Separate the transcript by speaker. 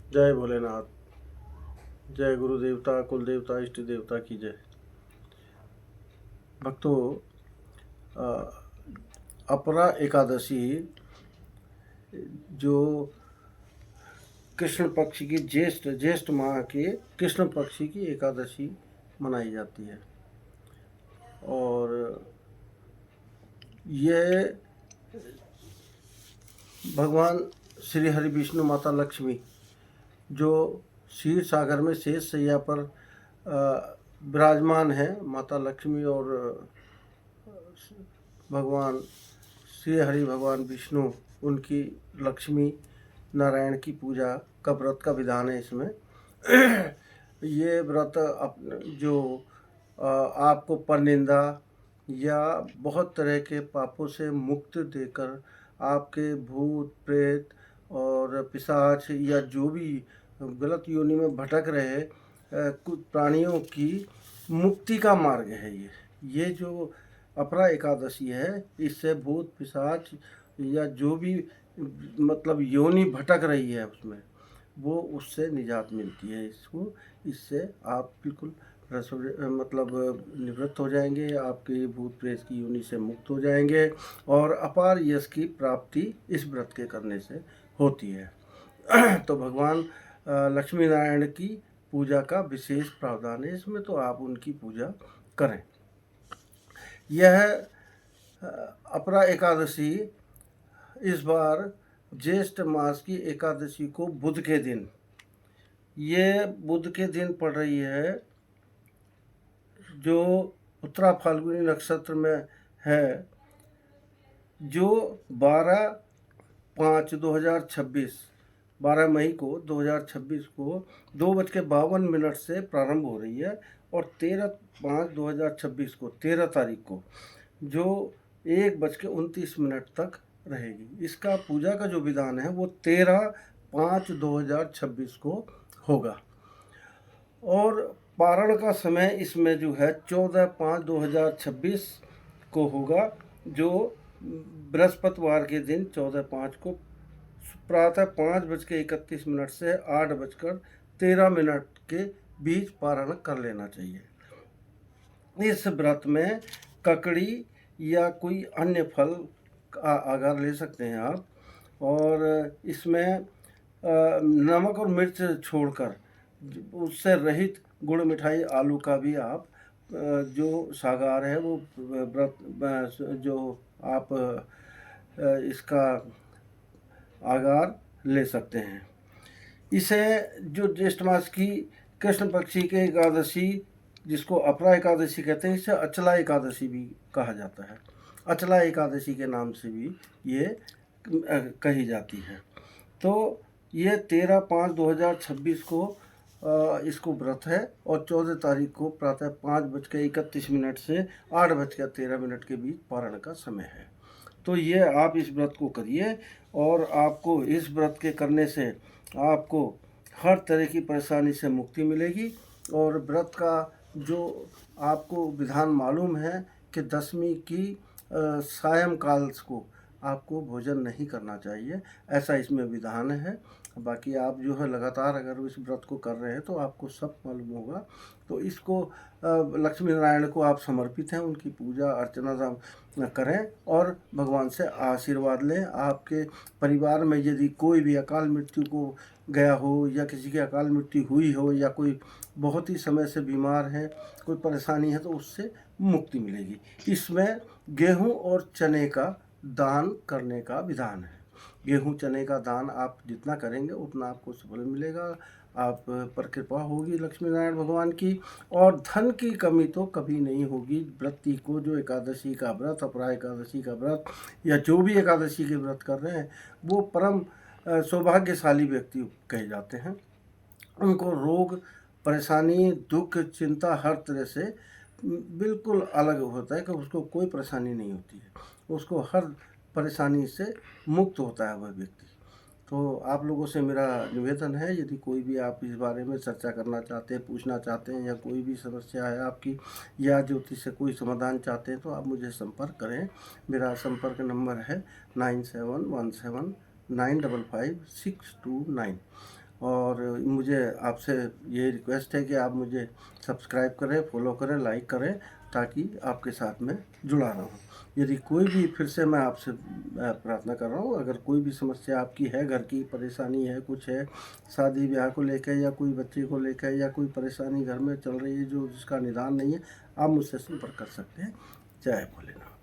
Speaker 1: जय भोलेनाथ। जय गुरु देवता, कुल देवता, इष्ट देवता की जय। भक्तों, अपरा एकादशी जो कृष्ण पक्ष की ज्येष्ठ माह के कृष्ण पक्ष की एकादशी मनाई जाती है। और यह भगवान श्री हरि विष्णु माता लक्ष्मी जो क्षीर सागर में शेष शैया पर विराजमान है, माता लक्ष्मी और भगवान श्री हरि भगवान विष्णु, उनकी लक्ष्मी नारायण की पूजा का व्रत का विधान है इसमें। ये व्रत जो आपको परनिंदा या बहुत तरह के पापों से मुक्त देकर आपके भूत प्रेत और पिशाच या जो भी गलत योनि में भटक रहे कुछ प्राणियों की मुक्ति का मार्ग है। ये जो अपरा एकादशी है, इससे भूत पिशाच या जो भी मतलब योनि भटक रही है उसमें, वो उससे निजात मिलती है। इससे आप बिल्कुल मतलब निवृत्त हो जाएंगे, आपके भूत प्रेत की योनि से मुक्त हो जाएंगे और अपार यश की प्राप्ति इस व्रत के करने से होती है। तो भगवान लक्ष्मी नारायण की पूजा का विशेष प्रावधान है इसमें, तो आप उनकी पूजा करें। यह अपरा एकादशी इस बार ज्येष्ठ मास की एकादशी को बुध के दिन, ये बुध के दिन पड़ रही है, जो उत्तरा फाल्गुनी नक्षत्र में है, जो 12/5/2026 12 मई को 2026 को 2:52 से प्रारंभ हो रही है और 13/5/2026 को 13 तारीख को जो 1:29 तक रहेगी। इसका पूजा का जो विधान है वो 13/5/2026 को होगा और पारण का समय इसमें जो है 14/5/2026 को होगा, जो बृहस्पतिवार के दिन 14/5 को प्रातः 5:31 से 8:13 के बीच पारण कर लेना चाहिए। इस व्रत में ककड़ी या कोई अन्य फल का आहार ले सकते हैं आप, और इसमें नमक और मिर्च छोड़कर उससे रहित गुड़ मिठाई आलू का भी आप जो सागार है वो व्रत जो आप इसका आगार ले सकते हैं। इसे जो ज्येष्ठ मास की कृष्ण पक्षी के एकादशी, जिसको अपरा एकादशी कहते हैं, इसे अचला एकादशी भी कहा जाता है। अचला एकादशी के नाम से भी ये कही जाती है। तो ये 13/5/2026 को इसको व्रत है और 14 तारीख को प्रातः 5:31 से 8:13 के बीच पारण का समय है। तो ये आप इस व्रत को करिए और आपको इस व्रत के करने से आपको हर तरह की परेशानी से मुक्ति मिलेगी। और व्रत का जो आपको विधान मालूम है कि दशमी की सायंकाल को आपको भोजन नहीं करना चाहिए, ऐसा इसमें विधान है। बाकी आप जो है लगातार अगर इस व्रत को कर रहे हैं तो आपको सब मालूम होगा। तो इसको लक्ष्मी नारायण को आप समर्पित हैं, उनकी पूजा अर्चना करें और भगवान से आशीर्वाद लें। आपके परिवार में यदि कोई भी अकाल मृत्यु को गया हो या किसी की अकाल मृत्यु हुई हो या कोई बहुत ही समय से बीमार है, कोई परेशानी है, तो उससे मुक्ति मिलेगी। इसमें गेहूं और चने का दान करने का विधान है। गेहूं चने का दान आप जितना करेंगे उतना आपको सफल मिलेगा, आप पर कृपा होगी लक्ष्मी नारायण भगवान की, और धन की कमी तो कभी नहीं होगी। व्रती को जो एकादशी का व्रत, अपरा एकादशी का व्रत या जो भी एकादशी के व्रत कर रहे हैं, वो परम सौभाग्यशाली व्यक्ति कहे जाते हैं। उनको रोग परेशानी दुख चिंता हर तरह से बिल्कुल अलग होता है कि उसको कोई परेशानी नहीं होती है, उसको हर परेशानी से मुक्त होता है वह व्यक्ति। तो आप लोगों से मेरा निवेदन है, यदि कोई भी आप इस बारे में चर्चा करना चाहते हैं, पूछना चाहते हैं, या कोई भी समस्या है आपकी या ज्योतिष से कोई समाधान चाहते हैं, तो आप मुझे संपर्क करें। मेरा संपर्क नंबर है 9717955629। और मुझे आपसे ये रिक्वेस्ट है कि आप मुझे सब्सक्राइब करें, फॉलो करें, लाइक करें, ताकि आपके साथ में जुड़ा रहूं। यदि कोई भी, फिर से मैं आपसे प्रार्थना कर रहा हूँ, अगर कोई भी समस्या आपकी है, घर की परेशानी है, कुछ है, शादी ब्याह को लेकर या कोई बच्चे को लेकर या कोई परेशानी घर में चल रही है जो जिसका निदान नहीं है, आप मुझसे संपर्क कर सकते हैं। जय भोलेनाथ।